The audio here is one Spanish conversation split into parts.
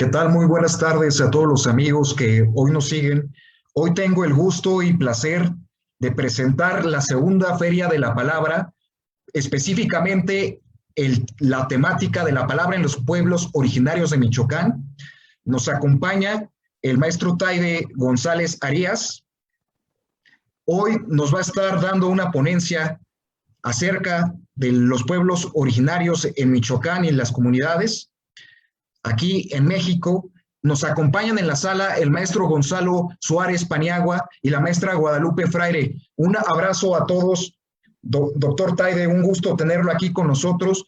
¿Qué tal? Muy buenas tardes a todos los amigos que hoy nos siguen. Hoy tengo el gusto y placer de presentar la segunda Feria de la Palabra, específicamente la temática de la palabra en los pueblos originarios de Michoacán. Nos acompaña el maestro Taide González Arias. Hoy nos va a estar dando una ponencia acerca de los pueblos originarios en Michoacán y en las comunidades. Aquí en México nos acompañan en la sala el maestro Gonzalo Suárez Paniagua y la maestra Guadalupe Fraire. Un abrazo a todos. Doctor Taide, un gusto tenerlo aquí con nosotros.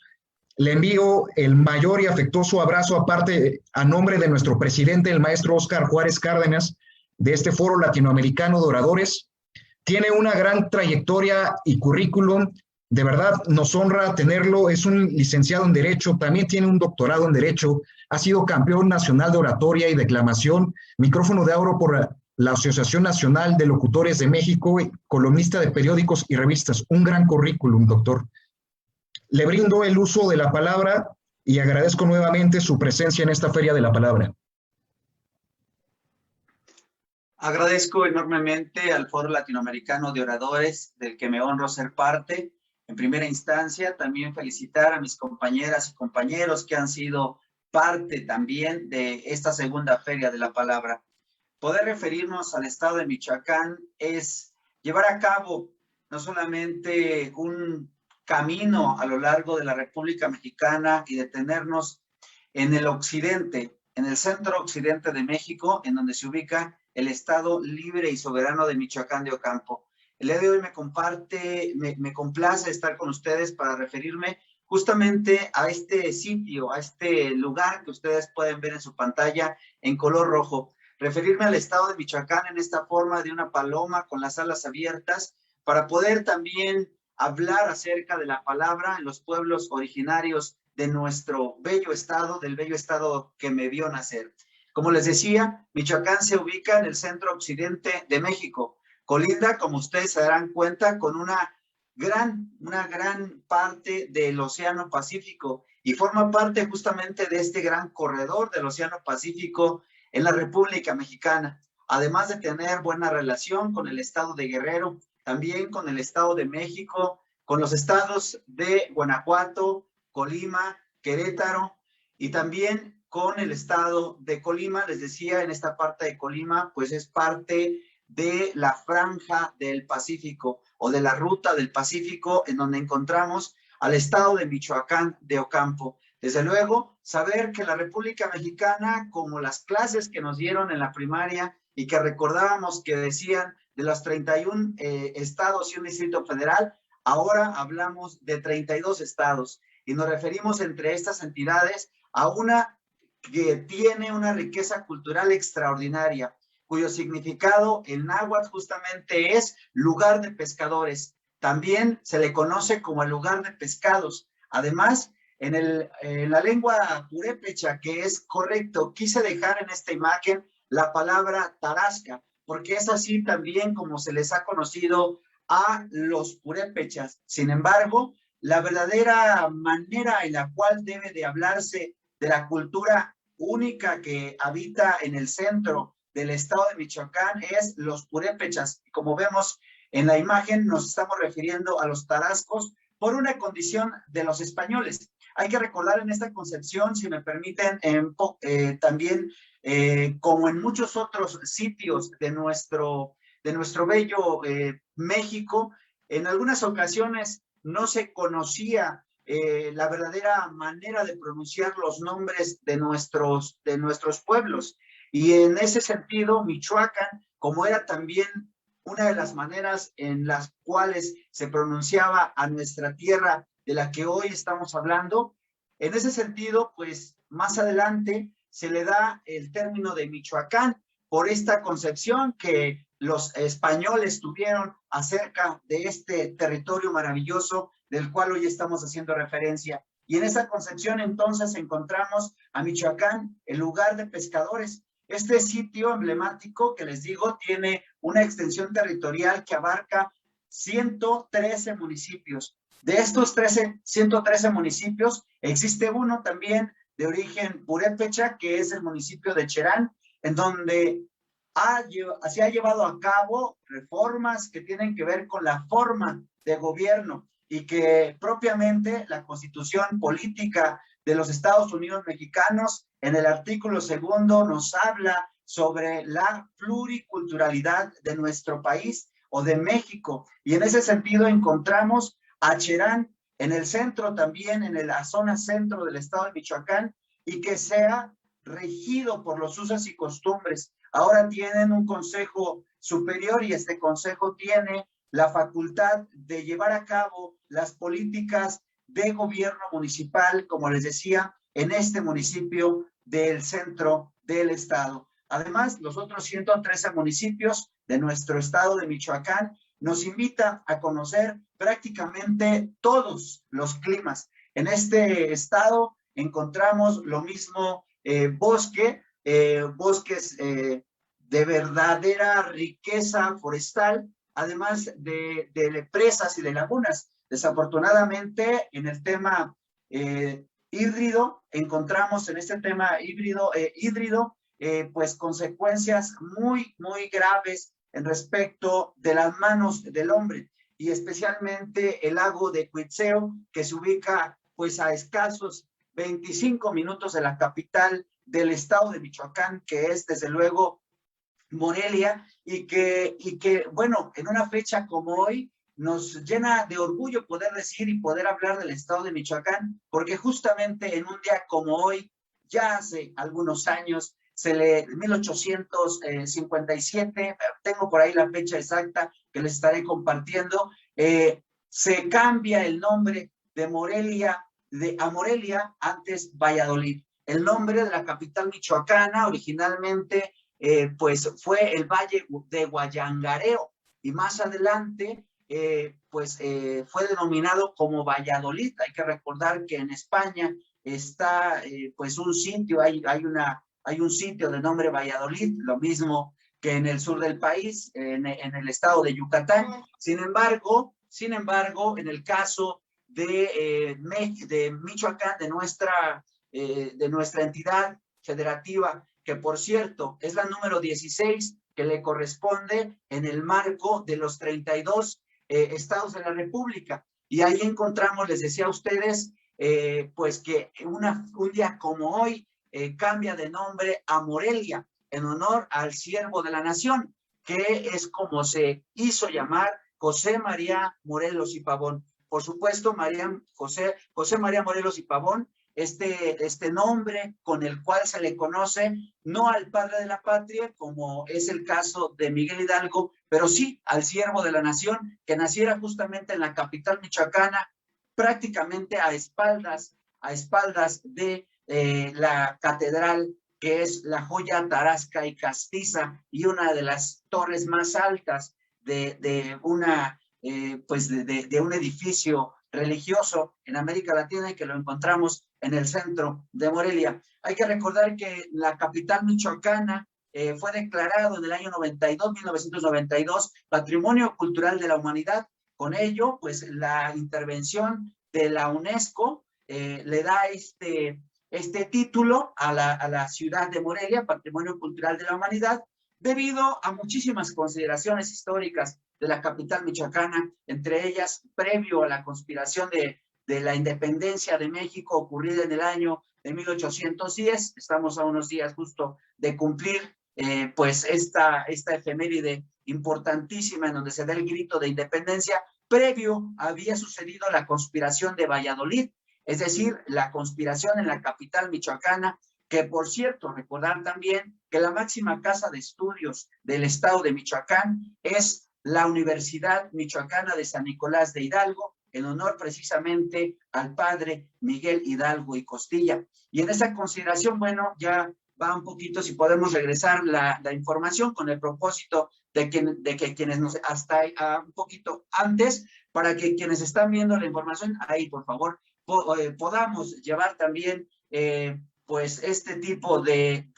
Le envío el mayor y afectuoso abrazo aparte a nombre de nuestro presidente, el maestro Óscar Juárez Cárdenas, de este Foro Latinoamericano de Oradores. Tiene una gran trayectoria y currículum. De verdad, nos honra tenerlo. Es un licenciado en Derecho, también tiene un doctorado en Derecho, ha sido campeón nacional de oratoria y declamación, micrófono de oro por la Asociación Nacional de Locutores de México, columnista de periódicos y revistas. Un gran currículum, doctor. Le brindo el uso de la palabra y agradezco nuevamente su presencia en esta Feria de la Palabra. Agradezco enormemente al Foro Latinoamericano de Oradores, del que me honro ser parte. En primera instancia, también felicitar a mis compañeras y compañeros que han sido parte también de esta segunda Feria de la Palabra. Poder referirnos al estado de Michoacán es llevar a cabo no solamente un camino a lo largo de la República Mexicana y detenernos en el occidente, en el centro occidente de México, en donde se ubica el Estado libre y soberano de Michoacán de Ocampo. El día de hoy me complace estar con ustedes para referirme justamente a este sitio, a este lugar que ustedes pueden ver en su pantalla en color rojo. Referirme al estado de Michoacán en esta forma de una paloma con las alas abiertas para poder también hablar acerca de la palabra en los pueblos originarios de nuestro bello estado, del bello estado que me vio nacer. Como les decía, Michoacán se ubica en el centro occidente de México. Colinda, como ustedes se darán cuenta, con una gran parte del Océano Pacífico y forma parte justamente de este gran corredor del Océano Pacífico en la República Mexicana. Además de tener buena relación con el estado de Guerrero, también con el estado de México, con los estados de Guanajuato, Colima, Querétaro y también con el estado de Colima. Les decía, en esta parte de Colima, pues es parte de la franja del Pacífico o de la ruta del Pacífico, en donde encontramos al estado de Michoacán de Ocampo. Desde luego, saber que la República Mexicana, como las clases que nos dieron en la primaria y que recordábamos que decían de los 31 estados y un distrito federal, ahora hablamos de 32 estados y nos referimos entre estas entidades a una que tiene una riqueza cultural extraordinaria, cuyo significado en náhuatl justamente es lugar de pescadores. También se le conoce como el lugar de pescados. Además, en la lengua purépecha, que es correcto, quise dejar en esta imagen la palabra tarasca, porque es así también como se les ha conocido a los purépechas. Sin embargo, la verdadera manera en la cual debe de hablarse de la cultura única que habita en el centro del estado de Michoacán es los purépechas. Como vemos en la imagen, nos estamos refiriendo a los tarascos por una condición de los españoles. Hay que recordar en esta concepción, si me permiten, también como en muchos otros sitios de nuestro bello México, en algunas ocasiones no se conocía la verdadera manera de pronunciar los nombres de nuestros pueblos. Y en ese sentido, Michoacán, como era también una de las maneras en las cuales se pronunciaba a nuestra tierra de la que hoy estamos hablando, en ese sentido, pues más adelante se le da el término de Michoacán por esta concepción que los españoles tuvieron acerca de este territorio maravilloso del cual hoy estamos haciendo referencia. Y en esa concepción entonces encontramos a Michoacán, el lugar de pescadores. Este sitio emblemático que les digo tiene una extensión territorial que abarca 113 municipios. De estos 113 municipios, existe uno también de origen purépecha, que es el municipio de Cherán, en donde se ha llevado a cabo reformas que tienen que ver con la forma de gobierno y que propiamente la Constitución Política de los Estados Unidos Mexicanos, en el artículo 2, nos habla sobre la pluriculturalidad de nuestro país o de México. Y en ese sentido encontramos a Cherán en el centro también, en la zona centro del estado de Michoacán, y que sea regido por los usos y costumbres. Ahora tienen un consejo superior y este consejo tiene la facultad de llevar a cabo las políticas de gobierno municipal, como les decía, en este municipio del centro del estado. Además, los otros 113 municipios de nuestro estado de Michoacán nos invitan a conocer prácticamente todos los climas. En este estado encontramos lo mismo bosques de verdadera riqueza forestal, además de presas y de lagunas. Desafortunadamente, en el tema hídrido, encontramos en este tema hídrido, pues consecuencias muy, muy graves en respecto de las manos del hombre, y especialmente el lago de Cuitzeo, que se ubica pues a escasos 25 minutos de la capital del estado de Michoacán, que es desde luego Morelia, y que bueno, en una fecha como hoy nos llena de orgullo poder decir y poder hablar del estado de Michoacán, porque justamente en un día como hoy, ya hace algunos años, 1857, tengo por ahí la fecha exacta que les estaré compartiendo, se cambia el nombre de Morelia a Morelia, antes Valladolid. El nombre de la capital michoacana originalmente pues fue el Valle de Guayangareo, y más adelante fue denominado como Valladolid. Hay que recordar que en España está pues un sitio, hay un sitio de nombre Valladolid, lo mismo que en el sur del país, en el estado de Yucatán. Sin embargo, en el caso de Michoacán, de nuestra entidad federativa, que por cierto es la número 16, que le corresponde en el marco de los 32 estados de la República. Y ahí encontramos, les decía a ustedes, pues que un día como hoy cambia de nombre a Morelia, en honor al siervo de la nación, que es como se hizo llamar José María Morelos y Pavón. Por supuesto, José María Morelos y Pavón, este nombre con el cual se le conoce no al padre de la patria, como es el caso de Miguel Hidalgo, pero sí al siervo de la nación, que naciera justamente en la capital michoacana, prácticamente a espaldas de la catedral, que es la joya tarasca y castiza y una de las torres más altas de un edificio religioso en América Latina, y que lo encontramos en el centro de Morelia. Hay que recordar que la capital michoacana fue declarado en el año 1992, Patrimonio Cultural de la Humanidad. Con ello, pues la intervención de la UNESCO le da este título a la ciudad de Morelia, Patrimonio Cultural de la Humanidad, debido a muchísimas consideraciones históricas de la capital michoacana, entre ellas, previo a la conspiración de la independencia de México ocurrida en el año de 1810. Estamos a unos días justo de cumplir pues esta efeméride importantísima en donde se da el grito de independencia. Previo había sucedido la conspiración de Valladolid, es decir, la conspiración en la capital michoacana, que por cierto, recordar también que la máxima casa de estudios del estado de Michoacán es la Universidad Michoacana de San Nicolás de Hidalgo, en honor precisamente al padre Miguel Hidalgo y Costilla. Y en esa consideración, bueno, ya va un poquito, si podemos regresar la información con el propósito de que quienes nos, hasta un poquito antes, para que quienes están viendo la información, ahí por favor, podamos llevar también pues este tipo de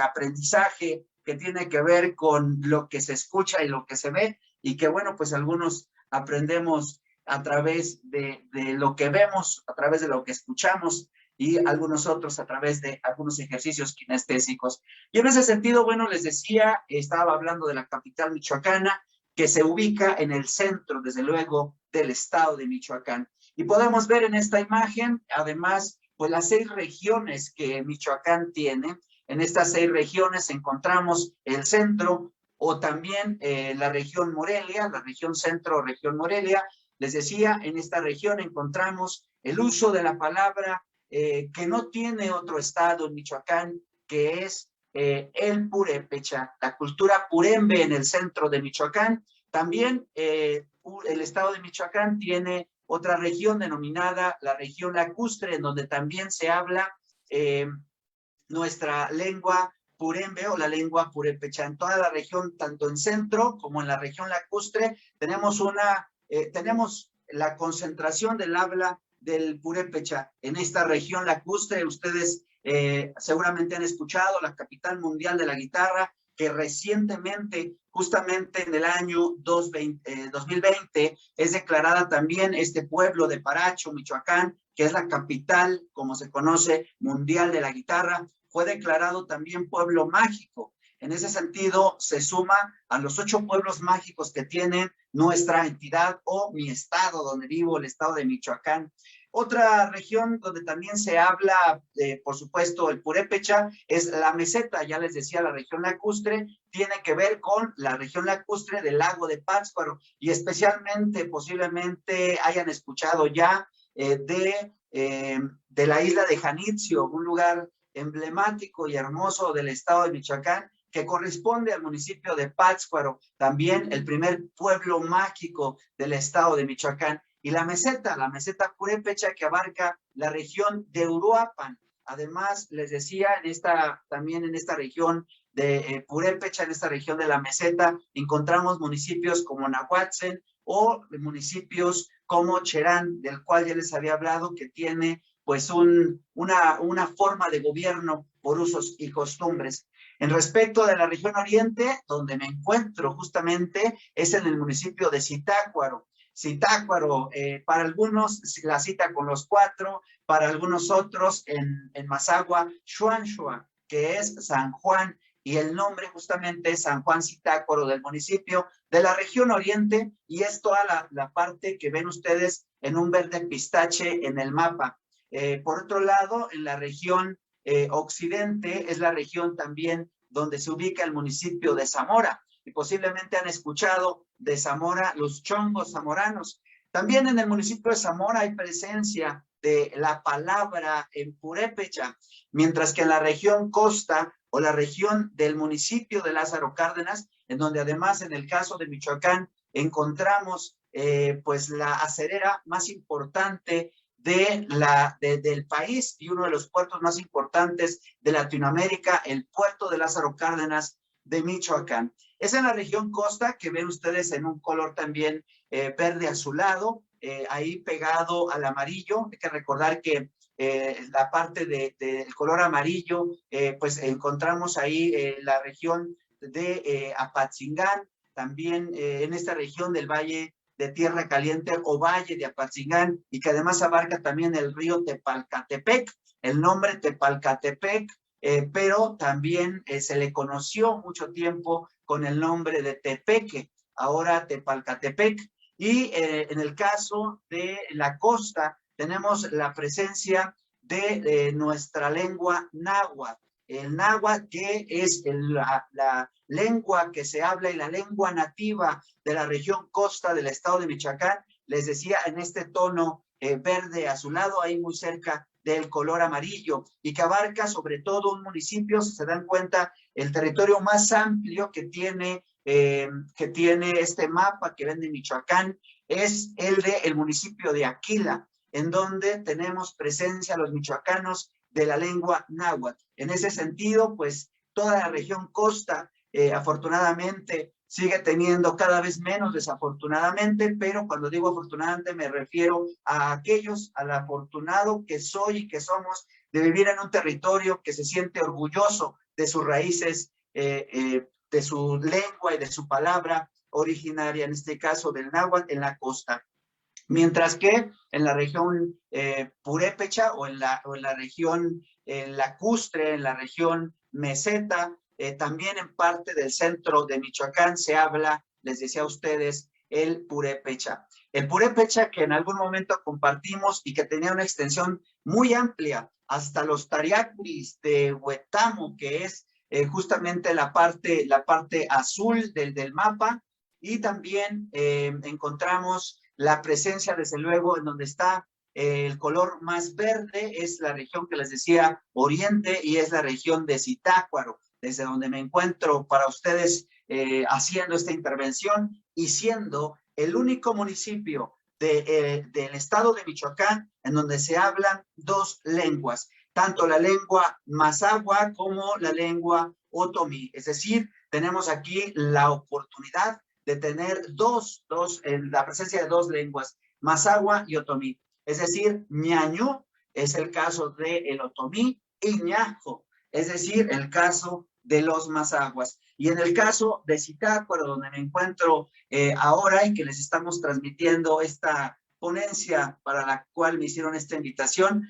aprendizaje que tiene que ver con lo que se escucha y lo que se ve, y que bueno, pues algunos aprendemos a través de lo que vemos, a través de lo que escuchamos, y algunos otros a través de algunos ejercicios kinestésicos. Y en ese sentido, bueno, les decía, estaba hablando de la capital michoacana, que se ubica en el centro, desde luego, del estado de Michoacán. Y podemos ver en esta imagen, además, pues las 6 regiones que Michoacán tiene. En estas 6 regiones encontramos el centro, o también la región Morelia, la región centro, región Morelia. Les decía, en esta región encontramos el uso de la palabra que no tiene otro estado en Michoacán, que es el purépecha, la cultura purembe en el centro de Michoacán. También el estado de Michoacán tiene otra región denominada la región lacustre, en donde también se habla nuestra lengua purembe o la lengua purépecha. En toda la región, tanto en centro como en la región lacustre, tenemos la concentración del habla del purépecha. En esta región lacustre, ustedes seguramente han escuchado la capital mundial de la guitarra, que recientemente, justamente en el año 2020, es declarada también este pueblo de Paracho, Michoacán, que es la capital, como se conoce, mundial de la guitarra. Fue declarado también pueblo mágico. En ese sentido, se suma a los 8 pueblos mágicos que tiene nuestra entidad o mi estado donde vivo, el estado de Michoacán. Otra región donde también se habla, por supuesto, el purépecha, es la meseta. Ya les decía, la región lacustre tiene que ver con la región lacustre del lago de Pátzcuaro, y especialmente, posiblemente hayan escuchado ya de la isla de Janitzio, un lugar emblemático y hermoso del estado de Michoacán, que corresponde al municipio de Pátzcuaro, también el primer pueblo mágico del estado de Michoacán. Y la meseta purépecha, que abarca la región de Uruapan. Además, les decía, también en esta región de purépecha, en esta región de la meseta, encontramos municipios como Nahuatzen o municipios como Cherán, del cual ya les había hablado, que tiene pues una forma de gobierno por usos y costumbres. En respecto de la región oriente, donde me encuentro justamente, es en el municipio de Zitácuaro. Zitácuaro, para algunos la cita con los 4, para algunos otros en Mazahua, Xuanxua, que es San Juan, y el nombre justamente es San Juan Zitácuaro, del municipio de la región oriente, y es toda la parte que ven ustedes en un verde pistache en el mapa. Por otro lado, en la región occidente es la región también donde se ubica el municipio de Zamora, y posiblemente han escuchado de Zamora los chongos zamoranos. También en el municipio de Zamora hay presencia de la palabra en purépecha, mientras que en la región costa o la región del municipio de Lázaro Cárdenas, en donde además en el caso de Michoacán encontramos pues la acerera más importante del país y uno de los puertos más importantes de Latinoamérica, el puerto de Lázaro Cárdenas de Michoacán. Es en la región costa, que ven ustedes en un color también verde azulado, ahí pegado al amarillo. Hay que recordar que la parte del color amarillo, pues encontramos ahí la región de Apatzingán, también en esta región del Valle de Tierra Caliente o Valle de Apatzingán, y que además abarca también el río Tepalcatepec, el nombre Tepalcatepec, pero también se le conoció mucho tiempo con el nombre de Tepeque, ahora Tepalcatepec. Y en el caso de la costa tenemos la presencia de nuestra lengua náhuatl. El náhuatl, que es la lengua que se habla y la lengua nativa de la región costa del estado de Michoacán, les decía, en este tono verde azulado, ahí muy cerca del color amarillo, y que abarca sobre todo un municipio, si se dan cuenta, el territorio más amplio que tiene este mapa que ven de Michoacán, es el municipio de Aquila, en donde tenemos presencia los michoacanos de la lengua náhuatl. En ese sentido, pues toda la región costa, afortunadamente, sigue teniendo cada vez menos, desafortunadamente, pero cuando digo afortunadamente me refiero al afortunado que soy y que somos de vivir en un territorio que se siente orgulloso de sus raíces, de su lengua y de su palabra originaria, en este caso del náhuatl, en la costa. Mientras que en la región purépecha o en la región lacustre, en la región meseta, también en parte del centro de Michoacán se habla, les decía a ustedes, el purépecha. El purépecha que en algún momento compartimos y que tenía una extensión muy amplia hasta los Tariacuris de Huetamo, que es justamente la parte azul del mapa, y también encontramos la presencia, desde luego, en donde está el color más verde, es la región que les decía oriente, y es la región de Zitácuaro, desde donde me encuentro para ustedes haciendo esta intervención y siendo el único municipio del estado de Michoacán en donde se hablan dos lenguas, tanto la lengua mazahua como la lengua otomí. Es decir, tenemos aquí la oportunidad de tener la presencia de dos lenguas, mazahua y otomí. Es decir, ñañú es el caso del otomí y ñajo, es decir, el caso de los mazahuas. Y en el caso de Zitácuaro, donde me encuentro ahora y que les estamos transmitiendo esta ponencia para la cual me hicieron esta invitación,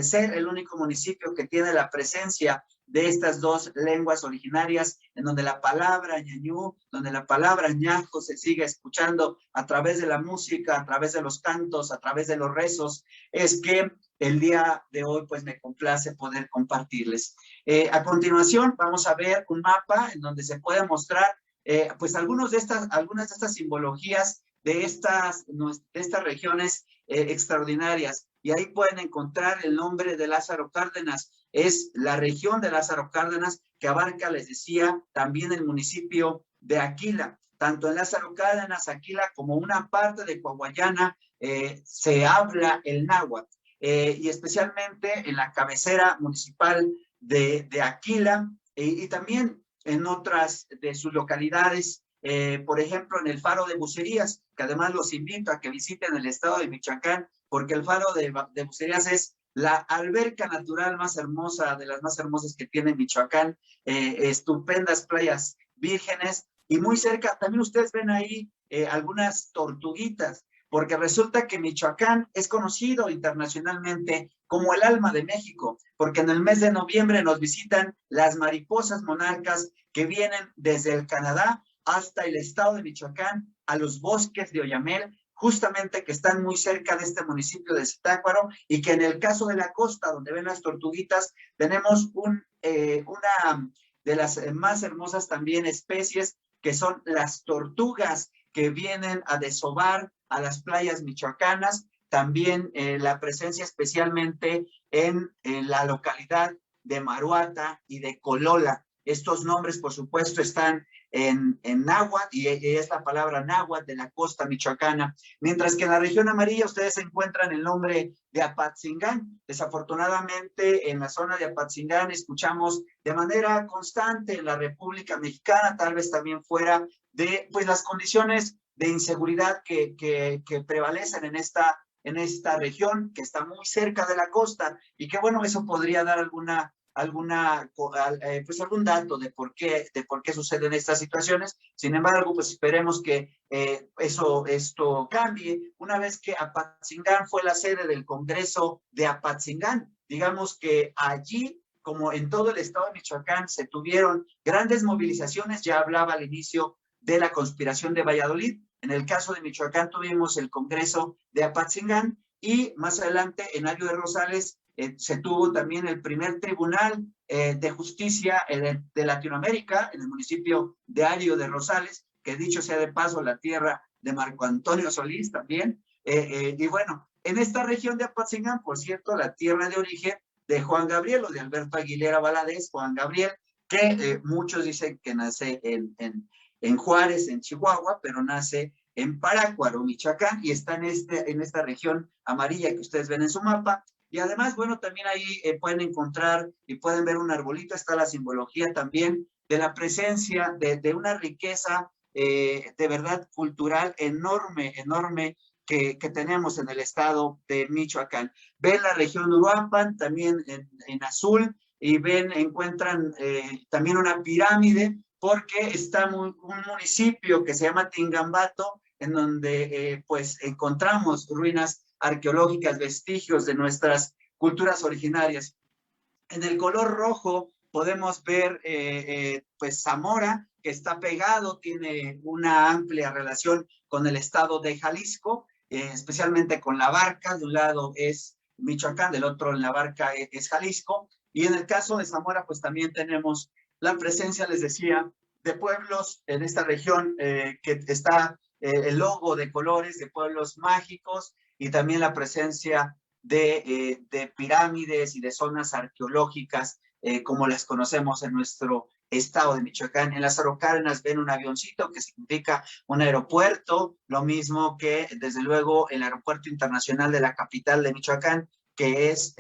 ser el único municipio que tiene la presencia de estas dos lenguas originarias, en donde la palabra ñañú, donde la palabra ñajo se sigue escuchando a través de la música, a través de los cantos, a través de los rezos, es que el día de hoy pues me complace poder compartirles. A continuación vamos a ver un mapa en donde se puede mostrar pues algunas de estas simbologías de estas regiones extraordinarias. Y ahí pueden encontrar el nombre de Lázaro Cárdenas. Es la región de Lázaro Cárdenas que abarca, les decía, también el municipio de Aquila. Tanto en Lázaro Cárdenas, Aquila, como una parte de Coahuayana, se habla el náhuatl. Y especialmente en la cabecera municipal de Aquila y también en otras de sus localidades, por ejemplo, en el Faro de Bucerías, que además los invito a que visiten el estado de Michoacán, porque el Faro de Bucerías es la alberca natural más hermosa, de las más hermosas que tiene Michoacán, estupendas playas vírgenes, y muy cerca también ustedes ven ahí algunas tortuguitas, porque resulta que Michoacán es conocido internacionalmente como el alma de México, porque en el mes de noviembre nos visitan las mariposas monarcas que vienen desde el Canadá hasta el estado de Michoacán, a los bosques de Oyamel, justamente que están muy cerca de este municipio de Zitácuaro, y que en el caso de la costa, donde ven las tortuguitas, tenemos una de las más hermosas también especies, que son las tortugas que vienen a desovar a las playas michoacanas. También la presencia especialmente en la localidad de Maruata y de Colola. Estos nombres, por supuesto, están en náhuatl, y es la palabra náhuatl de la costa michoacana, mientras que en la región amarilla ustedes encuentran el nombre de Apatzingán. Desafortunadamente, en la zona de Apatzingán escuchamos de manera constante en la República Mexicana, tal vez también fuera de pues las condiciones de inseguridad que prevalecen en esta región, que está muy cerca de la costa, y que bueno, eso podría dar algún dato de por qué suceden estas situaciones. Sin embargo, pues esperemos que esto cambie una vez que Apatzingán fue la sede del Congreso de Apatzingán. Digamos que allí, como en todo el estado de Michoacán, se tuvieron grandes movilizaciones. Ya hablaba al inicio de la conspiración de Valladolid. En el caso de Michoacán tuvimos el Congreso de Apatzingán, y más adelante en Ario de Rosales se tuvo también el primer tribunal de justicia de Latinoamérica en el municipio de Ario de Rosales, que dicho sea de paso, la tierra de Marco Antonio Solís también. Y bueno, en esta región de Apatzingán, por cierto, la tierra de origen de Juan Gabriel, o de Alberto Aguilera Valadez, Juan Gabriel, que muchos dicen que nace en Juárez, en Chihuahua, pero nace en Parácuaro, Michoacán, y está en esta región amarilla que ustedes ven en su mapa. Y además, bueno, también ahí pueden encontrar y pueden ver un arbolito. Está la simbología también de la presencia de una riqueza de verdad cultural enorme, enorme, que tenemos en el estado de Michoacán. Ven la región Uruapan también en azul, y encuentran también una pirámide, porque está un municipio que se llama Tingambato, en donde pues encontramos ruinas arqueológicas, vestigios de nuestras culturas originarias. En el color rojo podemos ver pues Zamora, que está pegado, tiene una amplia relación con el estado de Jalisco, especialmente con La Barca. De un lado es Michoacán, del otro en La Barca es Jalisco. Y en el caso de Zamora, pues también tenemos la presencia, les decía, de pueblos en esta región que está el logo de colores de pueblos mágicos, y también la presencia de pirámides y de zonas arqueológicas como las conocemos en nuestro estado de Michoacán. En Lázaro Cárdenas ven un avioncito que significa un aeropuerto, lo mismo que desde luego el aeropuerto internacional de la capital de Michoacán, que es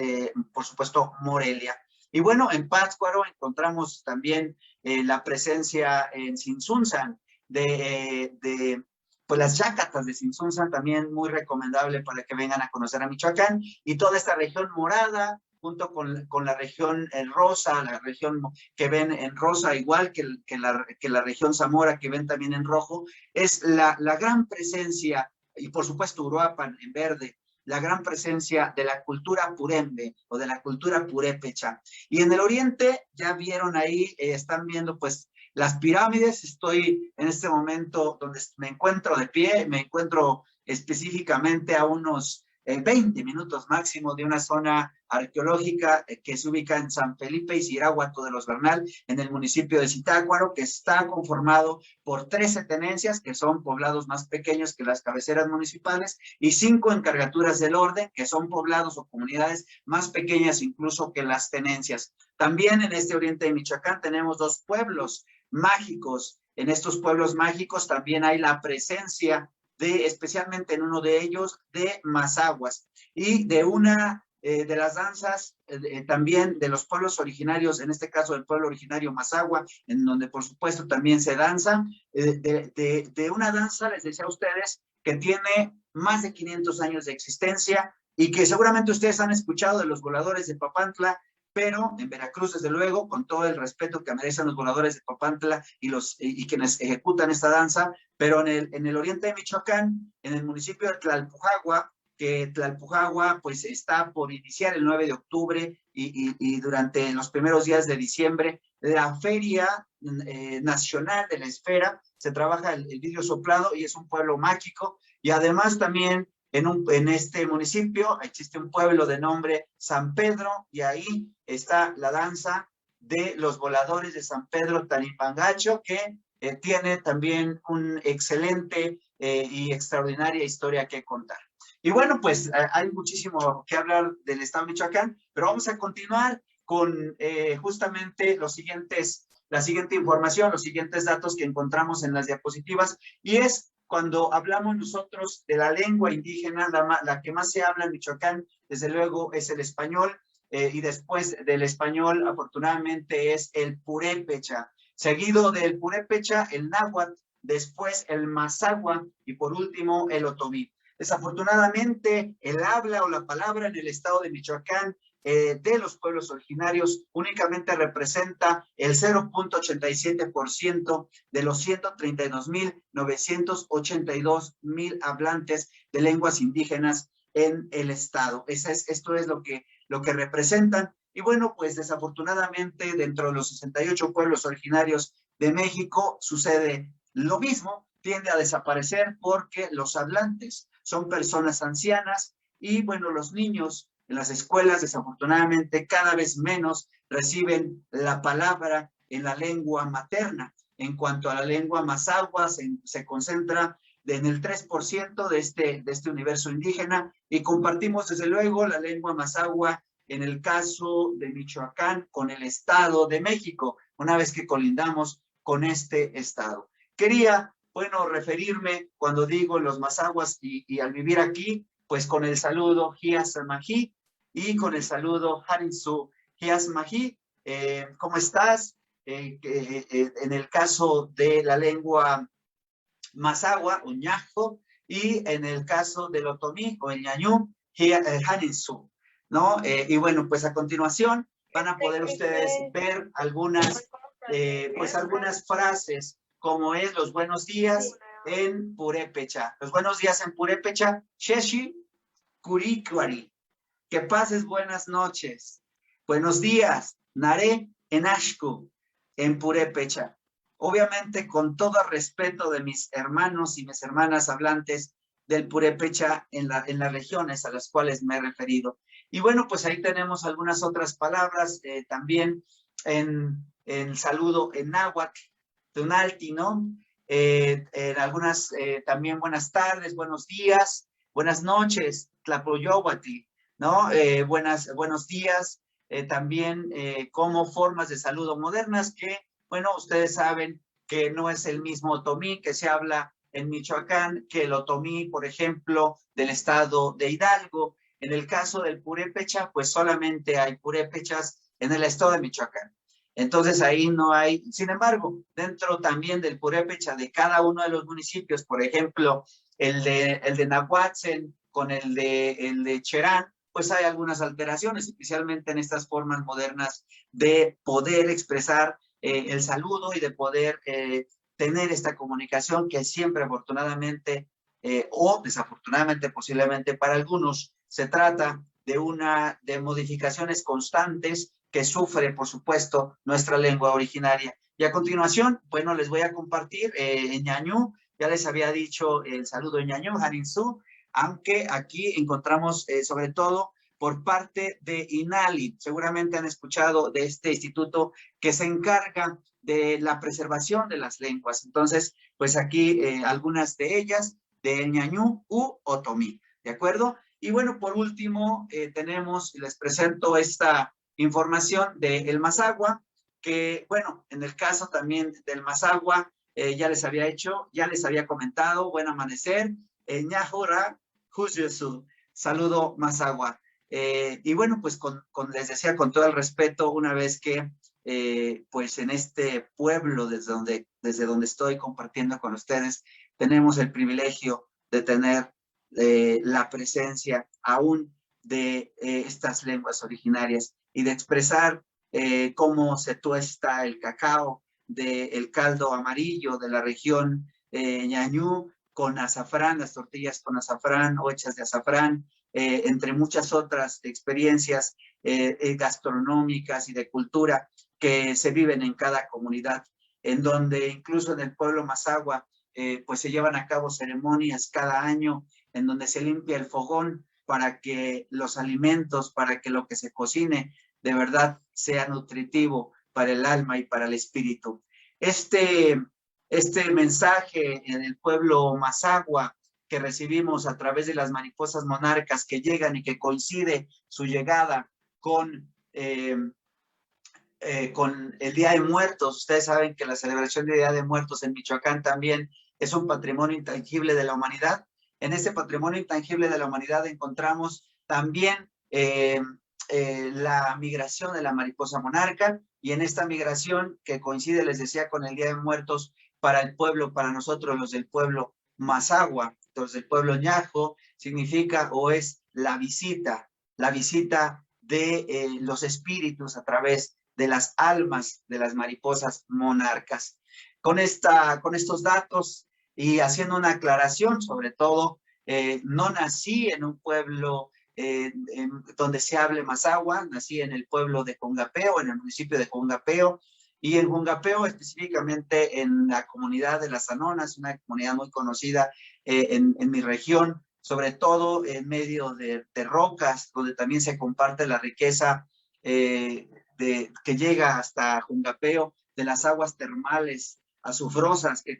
por supuesto Morelia. Y bueno, en Pátzcuaro encontramos también la presencia en Tzintzuntzan de pues las Yacatas de Tzintzuntzan, también muy recomendable para que vengan a conocer a Michoacán, y toda esta región morada, junto con la región rosa, la región que ven en rosa, igual que la región Zamora, que ven también en rojo, es la gran presencia, y por supuesto Uruapan en verde, la gran presencia de la cultura purembe o de la cultura purépecha. Y en el oriente, ya vieron ahí, están viendo pues las pirámides. Estoy en este momento donde me encuentro de pie, me encuentro específicamente a unos 20 minutos máximo de una zona arqueológica que se ubica en San Felipe y Ciráhuato de los Bernal, en el municipio de Zitácuaro, que está conformado por 13 tenencias, que son poblados más pequeños que las cabeceras municipales, y 5 encargaturas del orden, que son poblados o comunidades más pequeñas incluso que las tenencias. También en este oriente de Michoacán tenemos 2 pueblos mágicos. En estos pueblos mágicos también hay la presencia especialmente en uno de ellos, de mazaguas, y de una de las danzas también de los pueblos originarios, en este caso del pueblo originario Mazahua, en donde por supuesto también se danza, de una danza, les decía a ustedes, que tiene más de 500 años de existencia, y que seguramente ustedes han escuchado de los voladores de Papantla, pero en Veracruz, desde luego, con todo el respeto que merecen los voladores de Papantla y quienes ejecutan esta danza, pero en el oriente de Michoacán, en el municipio de Tlalpujagua, que Tlalpujagua pues está por iniciar el 9 de octubre y durante los primeros días de diciembre, la Feria Nacional de la Esfera, se trabaja el vidrio soplado, y es un pueblo mágico, y además también en este municipio existe un pueblo de nombre San Pedro, y ahí está la danza de los voladores de San Pedro Tanipangacho, que tiene también un excelente y extraordinaria historia que contar. Y bueno, pues hay muchísimo que hablar del estado de Michoacán, pero vamos a continuar con justamente la siguiente información, los siguientes datos que encontramos en las diapositivas, y es cuando hablamos nosotros de la lengua indígena, la que más se habla en Michoacán, desde luego, es el español, y después del español, afortunadamente, es el purépecha, seguido del purépecha, el náhuatl, después el mazahua, y por último, el otomí. Desafortunadamente, el habla o la palabra en el estado de Michoacán de los pueblos originarios únicamente representa el 0.87% de los 132.982 hablantes de lenguas indígenas en el estado. Esto es lo que representan. Y bueno, pues desafortunadamente dentro de los 68 pueblos originarios de México sucede lo mismo, tiende a desaparecer porque los hablantes son personas ancianas, y bueno, los niños en las escuelas desafortunadamente cada vez menos reciben la palabra en la lengua materna. En cuanto a la lengua mazahua, se concentra en el 3% de este universo indígena, y compartimos desde luego la lengua mazahua en el caso de Michoacán con el Estado de México, una vez que colindamos con este estado. Quería, bueno, referirme cuando digo los mazahuas y al vivir aquí, pues con el saludo Hiasmají y con el saludo Harinsu Hiasmají. ¿Cómo estás? En el caso de la lengua mazahua o ñajo, y en el caso del otomí o el ñañú, Harinsu, ¿no? Y bueno, pues a continuación van a poder ustedes ver algunas frases, como es los buenos días, en purépecha. Los buenos días en purépecha, Sheshi Kurikwari. Que pases buenas noches. Buenos días, Nare Enashku, en purépecha. Obviamente con todo respeto de mis hermanos y mis hermanas hablantes del purépecha en las regiones a las cuales me he referido. Y bueno, pues ahí tenemos algunas otras palabras también en saludo en náhuatl, tunalti, ¿no? En algunas también buenas tardes, buenos días, buenas noches, tlapoyowatl, ¿no? Buenos días, también como formas de saludo modernas que, bueno, ustedes saben que no es el mismo otomí que se habla en Michoacán que el otomí, por ejemplo, del estado de Hidalgo. En el caso del purépecha, pues solamente hay purépechas en el estado de Michoacán. Entonces ahí no hay, sin embargo, dentro también del purépecha de cada uno de los municipios, por ejemplo, el de Nahuatzen con el de Cherán, pues hay algunas alteraciones, especialmente en estas formas modernas de poder expresar el saludo y de poder tener esta comunicación que siempre afortunadamente o desafortunadamente posiblemente para algunos se trata de modificaciones constantes que sufre, por supuesto, nuestra lengua originaria. Y a continuación, bueno, les voy a compartir en ñañú, ya les había dicho el saludo en ñañú, Harinsu, aunque aquí encontramos sobre todo por parte de INALI. Seguramente han escuchado de este instituto que se encarga de la preservación de las lenguas. Entonces, pues aquí algunas de ellas, de ñañú u otomí, ¿de acuerdo? Y bueno, por último, les presento esta información del Mazahua, que bueno, en el caso también del Mazahua, ya les había comentado, buen amanecer, ñahora, jujusu, saludo Mazahua. Y bueno, pues les decía con todo el respeto, una vez que pues en este pueblo desde donde estoy compartiendo con ustedes, tenemos el privilegio de tener la presencia aún de estas lenguas originarias y de expresar cómo se tuesta el cacao del caldo amarillo de la región ñañú con azafrán, las tortillas con azafrán o hechas de azafrán, entre muchas otras experiencias gastronómicas y de cultura que se viven en cada comunidad, en donde incluso en el pueblo Mazahua pues se llevan a cabo ceremonias cada año en donde se limpia el fogón para que los alimentos, para que lo que se cocine de verdad sea nutritivo para el alma y para el espíritu. Este mensaje en el pueblo Mazahua que recibimos a través de las mariposas monarcas que llegan y que coincide su llegada con el Día de Muertos. Ustedes saben que la celebración del Día de Muertos en Michoacán también es un patrimonio intangible de la humanidad. En este patrimonio intangible de la humanidad encontramos también la migración de la mariposa monarca, y en esta migración que coincide, les decía, con el Día de Muertos para el pueblo, para nosotros los del pueblo Mazahua, los del pueblo ñajo, significa o es la visita de los espíritus a través de las almas de las mariposas monarcas. Con estos datos y haciendo una aclaración, sobre todo, no nací en un pueblo donde se hable Mazahua, nací en el pueblo de Jongapeo, en el municipio de Jongapeo, y en Jongapeo específicamente en la comunidad de las Anonas, una comunidad muy conocida en mi región, sobre todo en medio de rocas, donde también se comparte la riqueza que llega hasta Jongapeo, de las aguas termales azufrosas que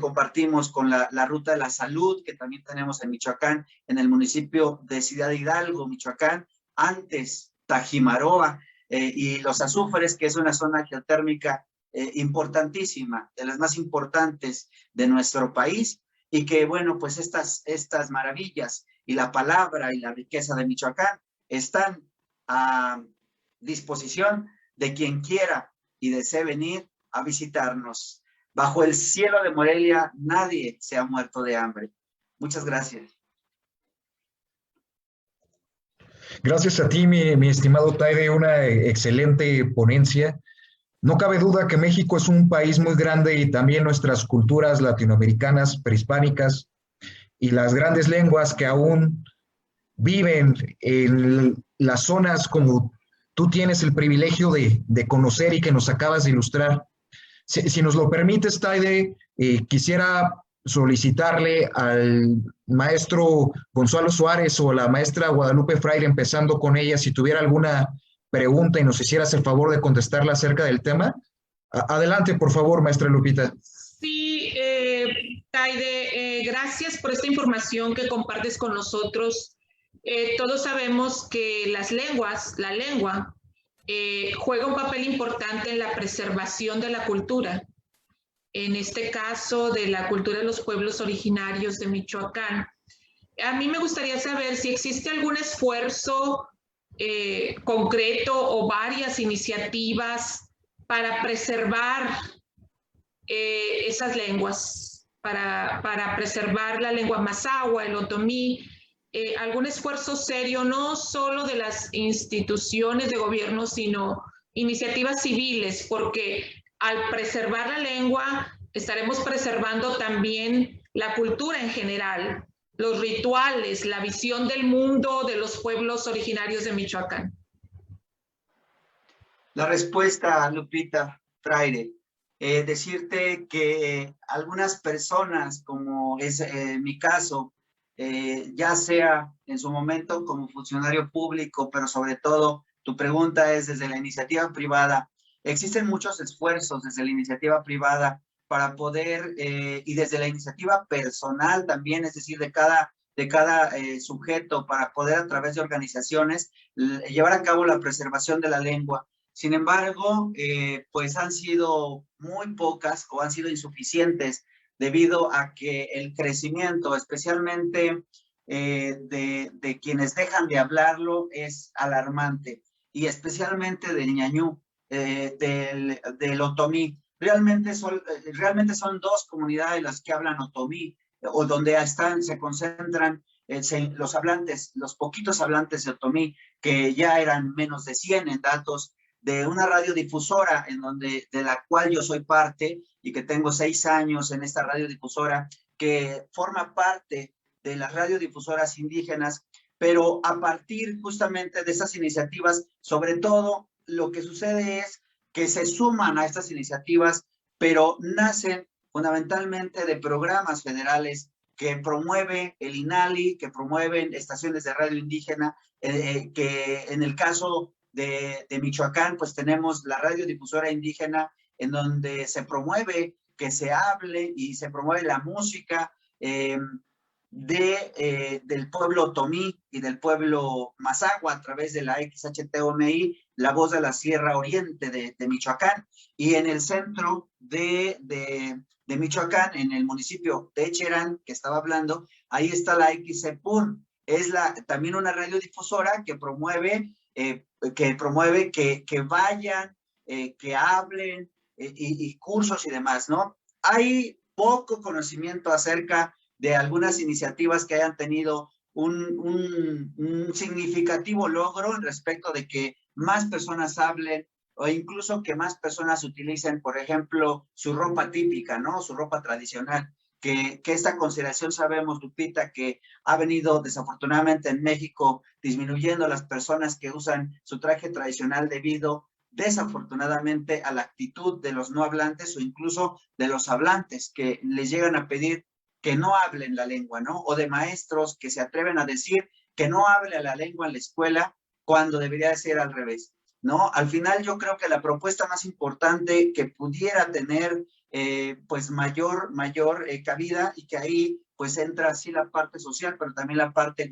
compartimos con la Ruta de la Salud, que también tenemos en Michoacán, en el municipio de Ciudad Hidalgo, Michoacán, antes Tajimaroa, y los azúfares, que es una zona geotérmica importantísima, de las más importantes de nuestro país, y que, bueno, pues estas maravillas y la palabra y la riqueza de Michoacán están a disposición de quien quiera y desee venir a visitarnos. Bajo el cielo de Morelia nadie se ha muerto de hambre. Muchas gracias. Gracias a ti, mi estimado Taide, una excelente ponencia. No cabe duda que México es un país muy grande y también nuestras culturas latinoamericanas, prehispánicas y las grandes lenguas que aún viven en las zonas como tú tienes el privilegio de conocer y que nos acabas de ilustrar. Si nos lo permites, Taide, quisiera solicitarle al maestro Gonzalo Suárez o a la maestra Guadalupe Freire, empezando con ella, si tuviera alguna pregunta y nos hicieras el favor de contestarla acerca del tema. Adelante, por favor, maestra Lupita. Sí, Taide, gracias por esta información que compartes con nosotros. Todos sabemos que la lengua, juega un papel importante en la preservación de la cultura. En este caso, de la cultura de los pueblos originarios de Michoacán. A mí me gustaría saber si existe algún esfuerzo concreto o varias iniciativas para preservar esas lenguas, para preservar la lengua mazahua, el otomí, algún esfuerzo serio, no solo de las instituciones de gobierno, sino iniciativas civiles, porque al preservar la lengua estaremos preservando también la cultura en general, los rituales, la visión del mundo de los pueblos originarios de Michoacán. La respuesta, Lupita Freire, decirte que algunas personas, como es mi caso, ya sea en su momento como funcionario público, pero sobre todo tu pregunta es desde la iniciativa privada. Existen muchos esfuerzos desde la iniciativa privada para poder, y desde la iniciativa personal también, es decir, de cada sujeto, para poder a través de organizaciones llevar a cabo la preservación de la lengua. Sin embargo, pues han sido muy pocas o han sido insuficientes debido a que el crecimiento, especialmente de quienes dejan de hablarlo, es alarmante, y especialmente del ñañú, del otomí. Realmente son dos comunidades las que hablan otomí, o donde se concentran los hablantes, los poquitos hablantes de otomí, que ya eran menos de 100 en datos de una radiodifusora de la cual yo soy parte y que tengo 6 años en esta radiodifusora, que forma parte de las radiodifusoras indígenas, pero a partir justamente de estas iniciativas, sobre todo lo que sucede es que se suman a estas iniciativas, pero nacen fundamentalmente de programas federales que promueve el INALI, que promueven estaciones de radio indígena, que en el caso de Michoacán, pues tenemos la radiodifusora indígena, en donde se promueve que se hable y se promueve la música del pueblo otomí y del pueblo mazahua a través de la XHTOMI, La Voz de la Sierra Oriente de Michoacán. Y en el centro de Michoacán, en el municipio de Cherán, que estaba hablando, ahí está la XEPUR. Es también una radiodifusora que promueve que vayan, que hablen, y cursos y demás, ¿no? Hay poco conocimiento acerca de algunas iniciativas que hayan tenido un significativo logro respecto de que más personas hablen, o incluso que más personas utilicen, por ejemplo, su ropa típica, ¿no? Su ropa tradicional. Que esta consideración sabemos, Lupita, que ha venido desafortunadamente en México disminuyendo las personas que usan su traje tradicional debido desafortunadamente a la actitud de los no hablantes o incluso de los hablantes, que les llegan a pedir que no hablen la lengua, ¿no? O de maestros que se atreven a decir que no hable la lengua en la escuela cuando debería ser al revés, ¿no? Al final yo creo que la propuesta más importante que pudiera tener pues mayor cabida, y que ahí pues entra así la parte social, pero también la parte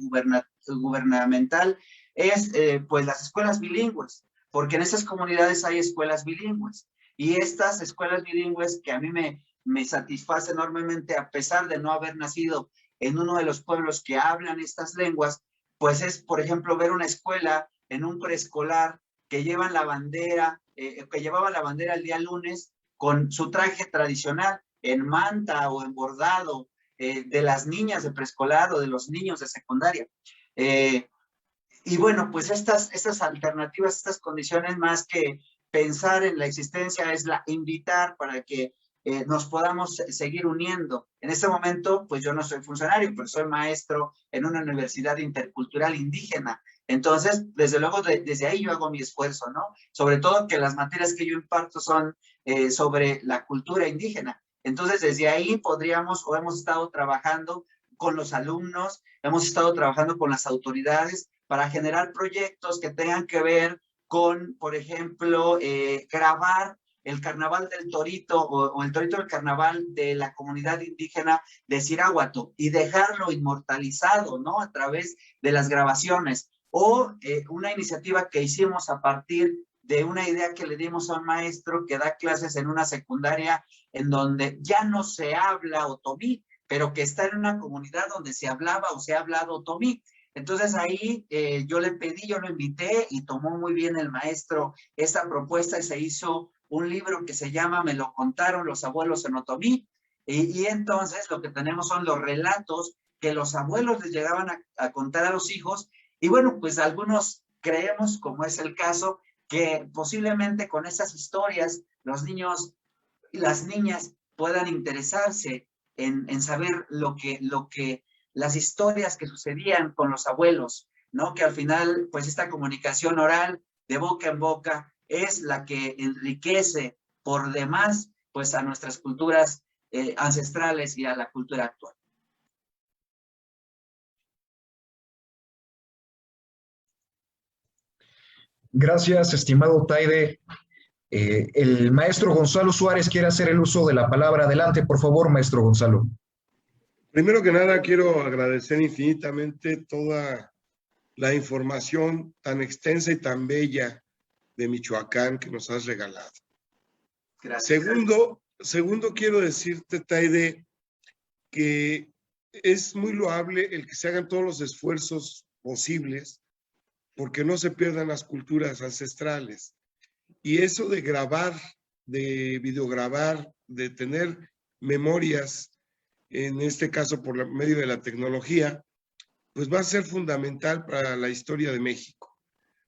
gubernamental, es pues las escuelas bilingües, porque en esas comunidades hay escuelas bilingües, y estas escuelas bilingües que a mí me satisface enormemente, a pesar de no haber nacido en uno de los pueblos que hablan estas lenguas, pues es, por ejemplo, ver una escuela en un preescolar que llevan la bandera, que llevaba la bandera el día lunes con su traje tradicional en manta o en bordado, de las niñas de preescolar o de los niños de secundaria. Y bueno, pues estas alternativas, estas condiciones más que pensar en la existencia, es invitar para que nos podamos seguir uniendo. En este momento, pues yo no soy funcionario, pero soy maestro en una universidad intercultural indígena. Entonces, desde luego, desde ahí yo hago mi esfuerzo, ¿no? Sobre todo que las materias que yo imparto son sobre la cultura indígena. Entonces, desde ahí podríamos o hemos estado trabajando con los alumnos, hemos estado trabajando con las autoridades para generar proyectos que tengan que ver con, por ejemplo, grabar el carnaval del Torito o el Torito del carnaval de la comunidad indígena de Ciráhuato y dejarlo inmortalizado, ¿no? A través de las grabaciones. O una iniciativa que hicimos a partir de una idea que le dimos a un maestro que da clases en una secundaria en donde ya no se habla otomí, pero que está en una comunidad donde se hablaba o se ha hablado otomí. Entonces ahí yo le pedí, yo lo invité y tomó muy bien el maestro esta propuesta y se hizo un libro que se llama Me lo contaron los abuelos en otomí. Y entonces lo que tenemos son los relatos que los abuelos les llegaban a contar a los hijos. Y bueno, pues algunos creemos, como es el caso, que posiblemente con esas historias los niños y las niñas puedan interesarse en saber las historias que sucedían con los abuelos, ¿no? Que al final, pues esta comunicación oral de boca en boca es la que enriquece por demás, pues a nuestras culturas ancestrales y a la cultura actual. Gracias, estimado Taide. El maestro Gonzalo Suárez quiere hacer el uso de la palabra. Adelante, por favor, maestro Gonzalo. Primero que nada, quiero agradecer infinitamente toda la información tan extensa y tan bella de Michoacán que nos has regalado. Gracias. Segundo, quiero decirte, Taide, que es muy loable el que se hagan todos los esfuerzos posibles porque no se pierdan las culturas ancestrales. Y eso de grabar, de videograbar, de tener memorias, en este caso por medio de la tecnología, pues va a ser fundamental para la historia de México.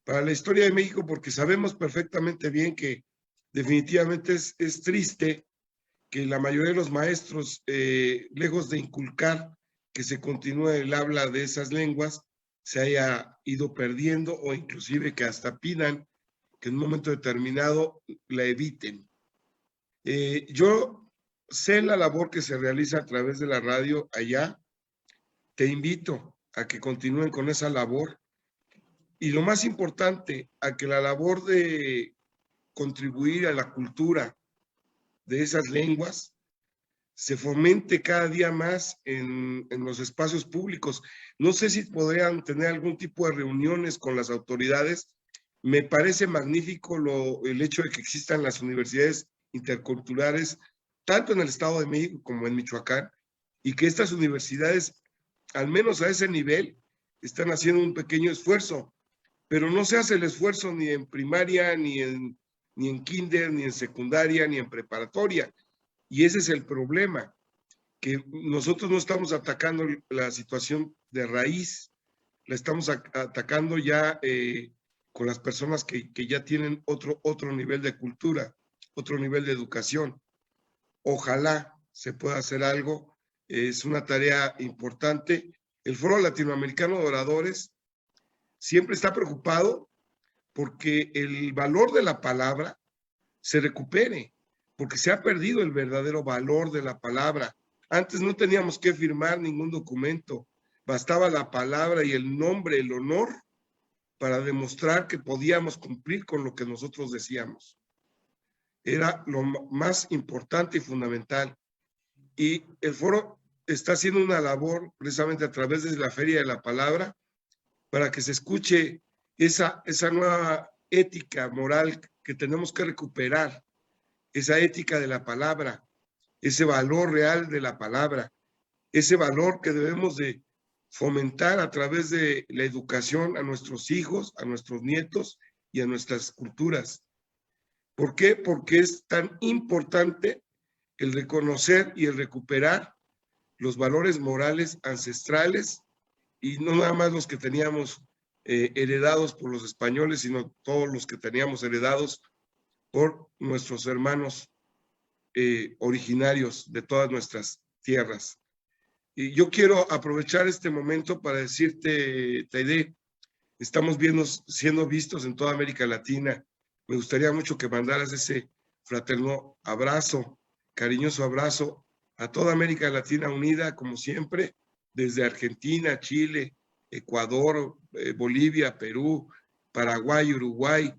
Para la historia de México porque sabemos perfectamente bien que definitivamente es triste que la mayoría de los maestros, lejos de inculcar que se continúe el habla de esas lenguas, se haya ido perdiendo o inclusive que hasta pidan que en un momento determinado la eviten. Yo sé la labor que se realiza a través de la radio allá. Te invito a que continúen con esa labor. Y lo más importante, a que la labor de contribuir a la cultura de esas lenguas se fomente cada día más en los espacios públicos. No sé si podrían tener algún tipo de reuniones con las autoridades. Me parece magnífico el hecho de que existan las universidades interculturales, tanto en el Estado de México como en Michoacán, y que estas universidades, al menos a ese nivel, están haciendo un pequeño esfuerzo, pero no se hace el esfuerzo ni en primaria, ni en kinder, ni en secundaria, ni en preparatoria. Y ese es el problema, que nosotros no estamos atacando la situación de raíz, la estamos atacando ya con las personas que ya tienen otro nivel de cultura, otro nivel de educación. Ojalá se pueda hacer algo, es una tarea importante. El Foro Latinoamericano de Oradores siempre está preocupado porque el valor de la palabra se recupere, porque se ha perdido el verdadero valor de la palabra. Antes no teníamos que firmar ningún documento, bastaba la palabra y el nombre, el honor, para demostrar que podíamos cumplir con lo que nosotros decíamos. Era lo más importante y fundamental. Y el foro está haciendo una labor precisamente a través de la Feria de la Palabra para que se escuche esa nueva ética moral que tenemos que recuperar, esa ética de la palabra, ese valor real de la palabra, ese valor que debemos de fomentar a través de la educación a nuestros hijos, a nuestros nietos y a nuestras culturas. ¿Por qué? Porque es tan importante el reconocer y el recuperar los valores morales ancestrales y no nada más los que teníamos heredados por los españoles, sino todos los que teníamos heredados por nuestros hermanos originarios de todas nuestras tierras. Y yo quiero aprovechar este momento para decirte, Taide, estamos siendo vistos en toda América Latina. Me gustaría mucho que mandaras ese fraterno abrazo, cariñoso abrazo a toda América Latina unida, como siempre, desde Argentina, Chile, Ecuador, Bolivia, Perú, Paraguay, Uruguay,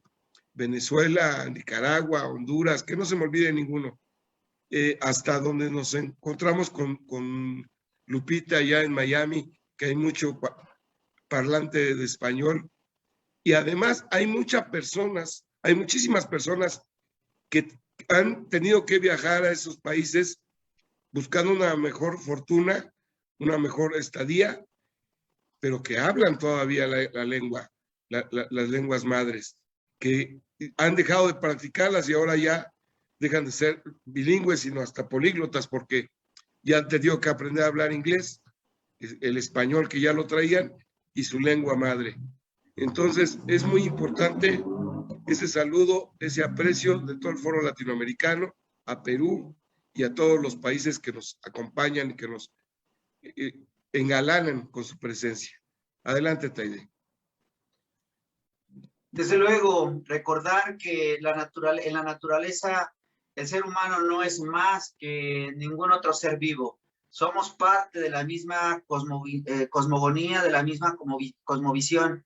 Venezuela, Nicaragua, Honduras, que no se me olvide ninguno, hasta donde nos encontramos con Lupita allá en Miami, que hay mucho parlante de español, y además hay muchísimas personas que han tenido que viajar a esos países buscando una mejor fortuna, una mejor estadía, pero que hablan todavía la lengua, las lenguas madres, que han dejado de practicarlas y ahora ya dejan de ser bilingües, sino hasta políglotas, porque ya han tenido que aprender a hablar inglés, el español que ya lo traían, y su lengua madre. Entonces, es muy importante ese saludo, ese aprecio de todo el foro latinoamericano, a Perú y a todos los países que nos acompañan y que nos engalanan con su presencia. Adelante, Taide. Desde luego, recordar que en la naturaleza el ser humano no es más que ningún otro ser vivo. Somos parte de la misma cosmogonía, de la misma cosmovisión,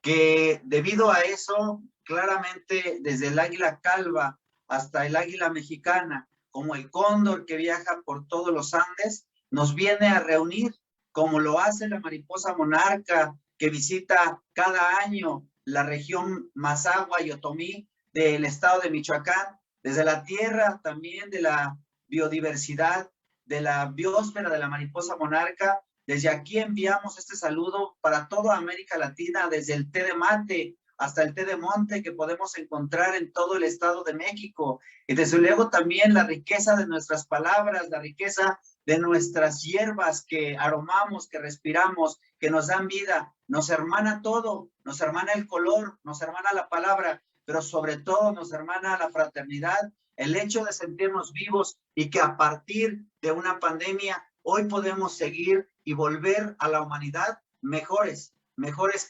que debido a eso, claramente desde el águila calva hasta el águila mexicana, como el cóndor que viaja por todos los Andes, nos viene a reunir, como lo hace la mariposa monarca que visita cada año la región Mazahua y Otomí del estado de Michoacán, desde la tierra también de la biodiversidad, de la biosfera de la mariposa monarca. Desde aquí enviamos este saludo para toda América Latina, desde el té de mate hasta el té de monte que podemos encontrar en todo el estado de México. Y desde luego también la riqueza de nuestras palabras, la riqueza de nuestras hierbas que aromamos, que respiramos, que nos dan vida. Nos hermana todo, nos hermana el color, nos hermana la palabra, pero sobre todo nos hermana la fraternidad, el hecho de sentirnos vivos y que a partir de una pandemia hoy podemos seguir y volver a la humanidad mejores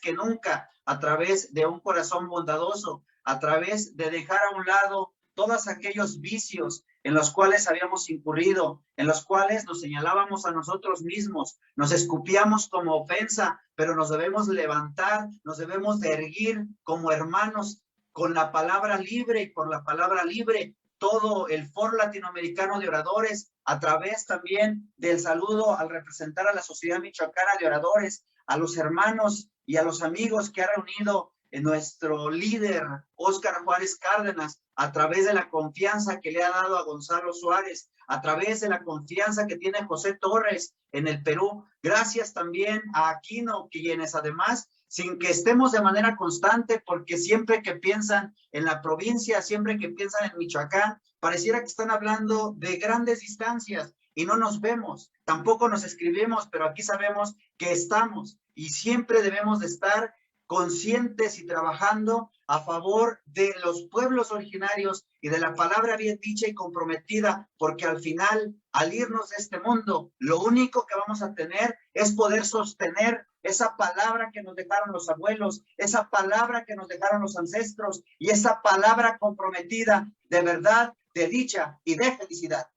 que nunca, a través de un corazón bondadoso, a través de dejar a un lado todos aquellos vicios en los cuales habíamos incurrido, en los cuales nos señalábamos a nosotros mismos, nos escupíamos como ofensa, pero nos debemos levantar, nos debemos de erguir como hermanos con la palabra libre y por la palabra libre. Todo el foro latinoamericano de oradores, a través también del saludo al representar a la Sociedad Michoacana de Oradores, a los hermanos y a los amigos que ha reunido nuestro líder Óscar Juárez Cárdenas, a través de la confianza que le ha dado a Gonzalo Suárez, a través de la confianza que tiene José Torres en el Perú. Gracias también a Aquino, quienes además, sin que estemos de manera constante, porque siempre que piensan en la provincia, siempre que piensan en Michoacán, pareciera que están hablando de grandes distancias y no nos vemos, tampoco nos escribimos, pero aquí sabemos que estamos y siempre debemos de estar conscientes y trabajando a favor de los pueblos originarios y de la palabra bien dicha y comprometida, porque al final, al irnos de este mundo, lo único que vamos a tener es poder sostener esa palabra que nos dejaron los abuelos, esa palabra que nos dejaron los ancestros y esa palabra comprometida de verdad, de dicha y de felicidad.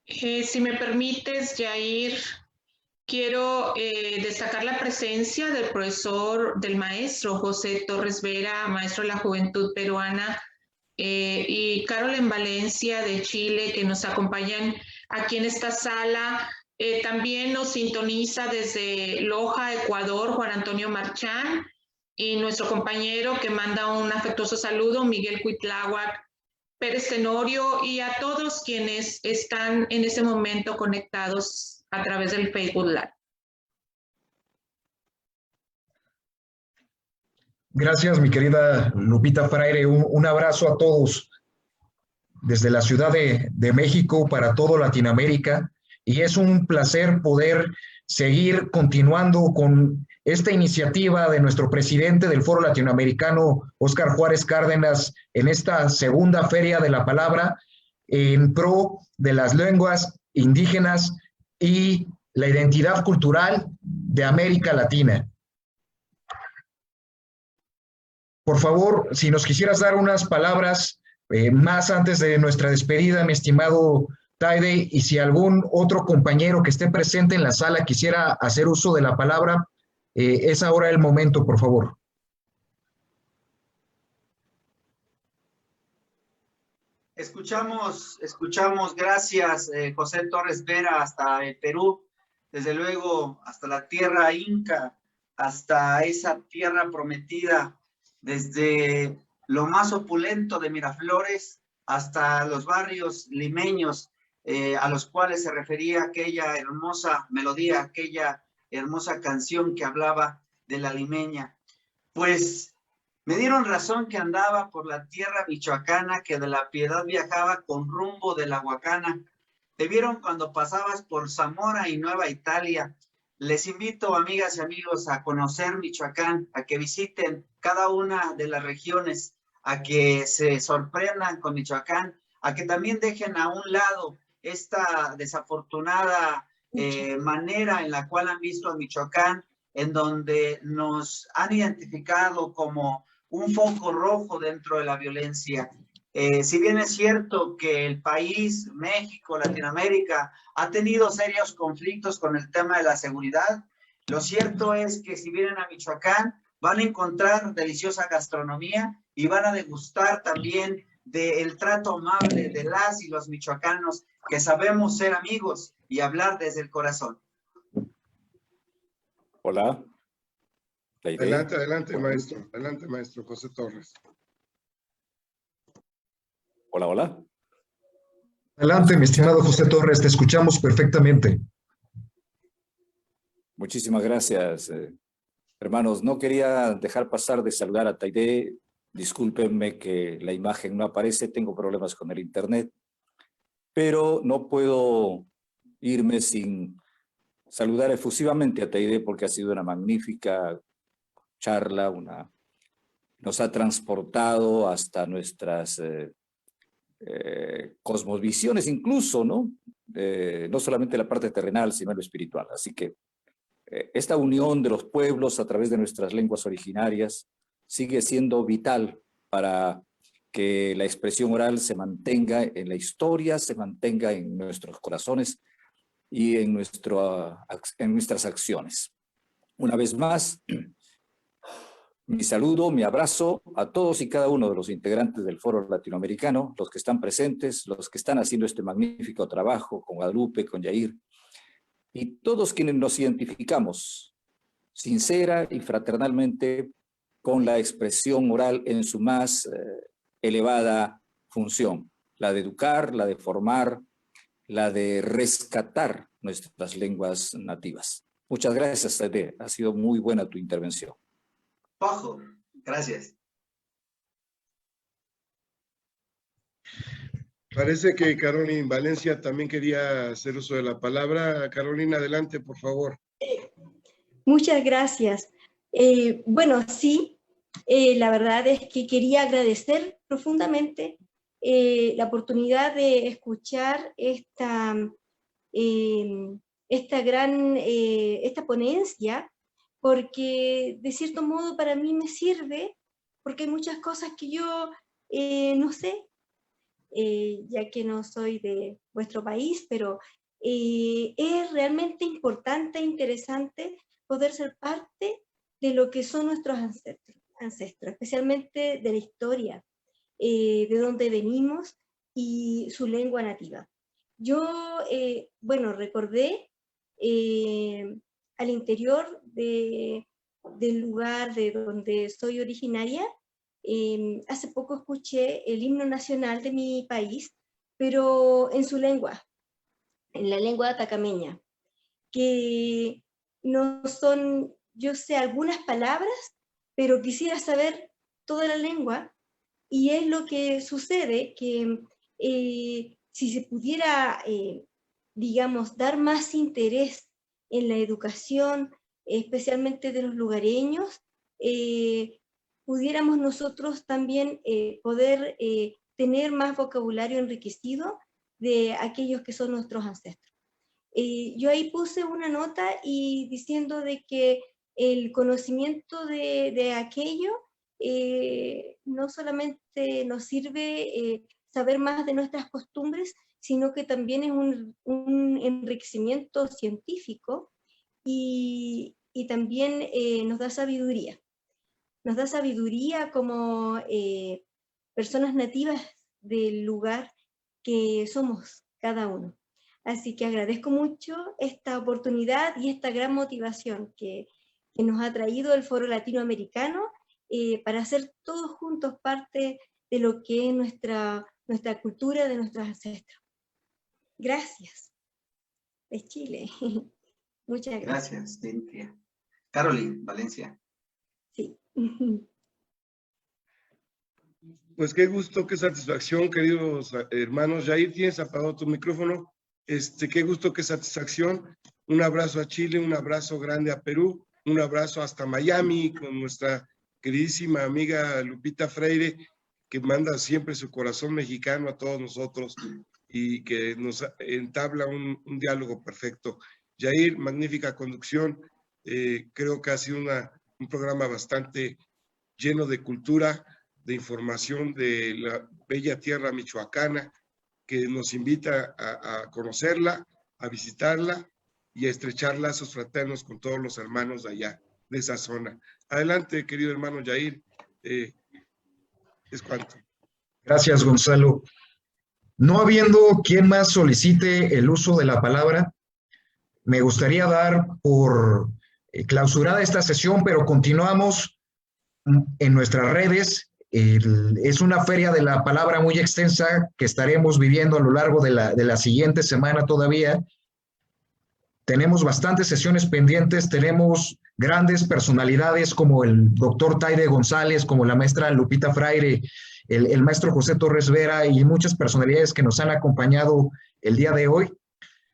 Si me permites, Jair, quiero destacar la presencia del maestro José Torres Vera, maestro de la Juventud Peruana, y Carol en Valencia de Chile, que nos acompañan aquí en esta sala. También nos sintoniza desde Loja, Ecuador, Juan Antonio Marchán, y nuestro compañero que manda un afectuoso saludo, Miguel Cuitláhuac Pérez Tenorio, y a todos quienes están en este momento conectados a través del Facebook Live. Gracias, mi querida Lupita Fraire. Un abrazo a todos desde la Ciudad de México para todo Latinoamérica. Y es un placer poder seguir continuando con esta iniciativa de nuestro presidente del Foro Latinoamericano, Óscar Juárez Cárdenas, en esta segunda Feria de la Palabra, en pro de las lenguas indígenas y la identidad cultural de América Latina. Por favor, si nos quisieras dar unas palabras más antes de nuestra despedida, mi estimado Taide, y si algún otro compañero que esté presente en la sala quisiera hacer uso de la palabra, es ahora el momento, por favor. Escuchamos, gracias, José Torres Vera, hasta el Perú, desde luego hasta la tierra inca, hasta esa tierra prometida, desde lo más opulento de Miraflores hasta los barrios limeños, a los cuales se refería aquella hermosa melodía, aquella hermosa canción que hablaba de la limeña. Pues me dieron razón que andaba por la tierra michoacana, que de La Piedad viajaba con rumbo de la Huacana. Te vieron cuando pasabas por Zamora y Nueva Italia. Les invito, amigas y amigos, a conocer Michoacán, a que visiten cada una de las regiones, a que se sorprendan con Michoacán, a que también dejen a un lado esta desafortunada manera en la cual han visto a Michoacán, en donde nos han identificado como un foco rojo dentro de la violencia. Si bien es cierto que el país, México, Latinoamérica, ha tenido serios conflictos con el tema de la seguridad, lo cierto es que si vienen a Michoacán, van a encontrar deliciosa gastronomía y van a degustar también del trato amable de las y los michoacanos, que sabemos ser amigos y hablar desde el corazón. Hola. Adelante, maestro. Adelante, maestro José Torres. Hola, hola. Adelante, mi estimado José Torres, te escuchamos perfectamente. Muchísimas gracias, hermanos. No quería dejar pasar de saludar a Taide. Discúlpenme que la imagen no aparece, tengo problemas con el internet, pero no puedo irme sin saludar efusivamente a Taide porque ha sido una magnífica charla, nos ha transportado hasta nuestras cosmovisiones incluso, ¿no? No solamente la parte terrenal, sino lo espiritual. Así que esta unión de los pueblos a través de nuestras lenguas originarias sigue siendo vital para que la expresión oral se mantenga en la historia, se mantenga en nuestros corazones y en nuestras acciones. Una vez más, mi saludo, mi abrazo a todos y cada uno de los integrantes del Foro Latinoamericano, los que están presentes, los que están haciendo este magnífico trabajo con Guadalupe, con Yair, y todos quienes nos identificamos sincera y fraternalmente con la expresión oral en su más elevada función, la de educar, la de formar, la de rescatar nuestras lenguas nativas. Muchas gracias, Taide. Ha sido muy buena tu intervención. Pajo, gracias. Parece que Carolina Valencia también quería hacer uso de la palabra. Carolina, adelante, por favor. Muchas gracias. Bueno, sí, la verdad es que quería agradecer profundamente la oportunidad de escuchar esta ponencia, porque de cierto modo para mí me sirve, porque hay muchas cosas que yo no sé, ya que no soy de vuestro país, pero es realmente importante e interesante poder ser parte de lo que son nuestros ancestros, especialmente de la historia, de dónde venimos y su lengua nativa. Yo, bueno, recordé al interior del lugar de donde soy originaria, hace poco escuché el himno nacional de mi país, pero en su lengua, en la lengua atacameña, que no son, yo sé algunas palabras, pero quisiera saber toda la lengua, y es lo que sucede, que si se pudiera, digamos, dar más interés en la educación, especialmente de los lugareños, pudiéramos nosotros también poder tener más vocabulario enriquecido de aquellos que son nuestros ancestros. Yo ahí puse una nota y diciendo de que el conocimiento de aquello no solamente nos sirve saber más de nuestras costumbres, sino que también es un enriquecimiento científico y también nos da sabiduría. Nos da sabiduría como personas nativas del lugar que somos cada uno. Así que agradezco mucho esta oportunidad y esta gran motivación que nos ha traído el Foro Latinoamericano para hacer todos juntos parte de lo que es nuestra cultura, de nuestros ancestros. Gracias. De Chile. Muchas gracias. Gracias, Cintia. Caroline, Valencia. Sí. Pues qué gusto, qué satisfacción, queridos hermanos. Jair, tienes apagado tu micrófono. Qué gusto, qué satisfacción. Un abrazo a Chile, un abrazo grande a Perú, un abrazo hasta Miami con nuestra queridísima amiga Lupita Freire, que manda siempre su corazón mexicano a todos nosotros y que nos entabla un diálogo perfecto. Jair, magnífica conducción. Creo que ha sido un programa bastante lleno de cultura, de información de la bella tierra michoacana, que nos invita a conocerla, a visitarla y a estrechar lazos fraternos con todos los hermanos de allá, de esa zona. Adelante, querido hermano Jair. Es cuanto. Gracias, Gonzalo. No habiendo quien más solicite el uso de la palabra, me gustaría dar por clausurada esta sesión, pero continuamos en nuestras redes. Es una feria de la palabra muy extensa que estaremos viviendo a lo largo de la siguiente semana todavía. Tenemos bastantes sesiones pendientes, tenemos grandes personalidades como el doctor Taide González, como la maestra Lupita Freire, el maestro José Torres Vera y muchas personalidades que nos han acompañado el día de hoy.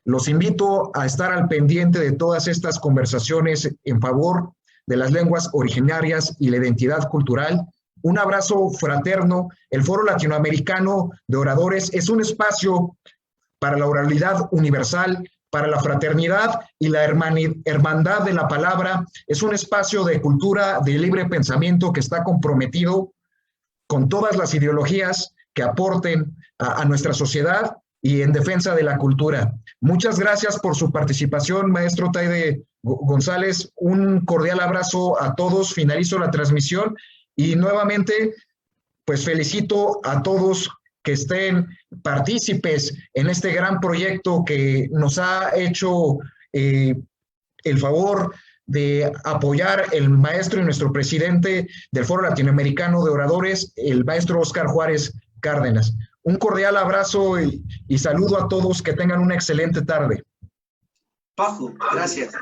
Los invito a estar al pendiente de todas estas conversaciones en favor de las lenguas originarias y la identidad cultural. Un abrazo fraterno. El Foro Latinoamericano de Oradores es un espacio para la oralidad universal, para la fraternidad y la hermandad de la palabra. Es un espacio de cultura, de libre pensamiento que está comprometido con todas las ideologías que aporten a nuestra sociedad y en defensa de la cultura. Muchas gracias por su participación, maestro Taide González. Un cordial abrazo a todos. Finalizo la transmisión y nuevamente, pues felicito a todos que estén partícipes en este gran proyecto que nos ha hecho el favor de apoyar el maestro y nuestro presidente del Foro Latinoamericano de Oradores, el maestro Óscar Juárez Cárdenas. Un cordial abrazo y saludo a todos, que tengan una excelente tarde. Paju, gracias.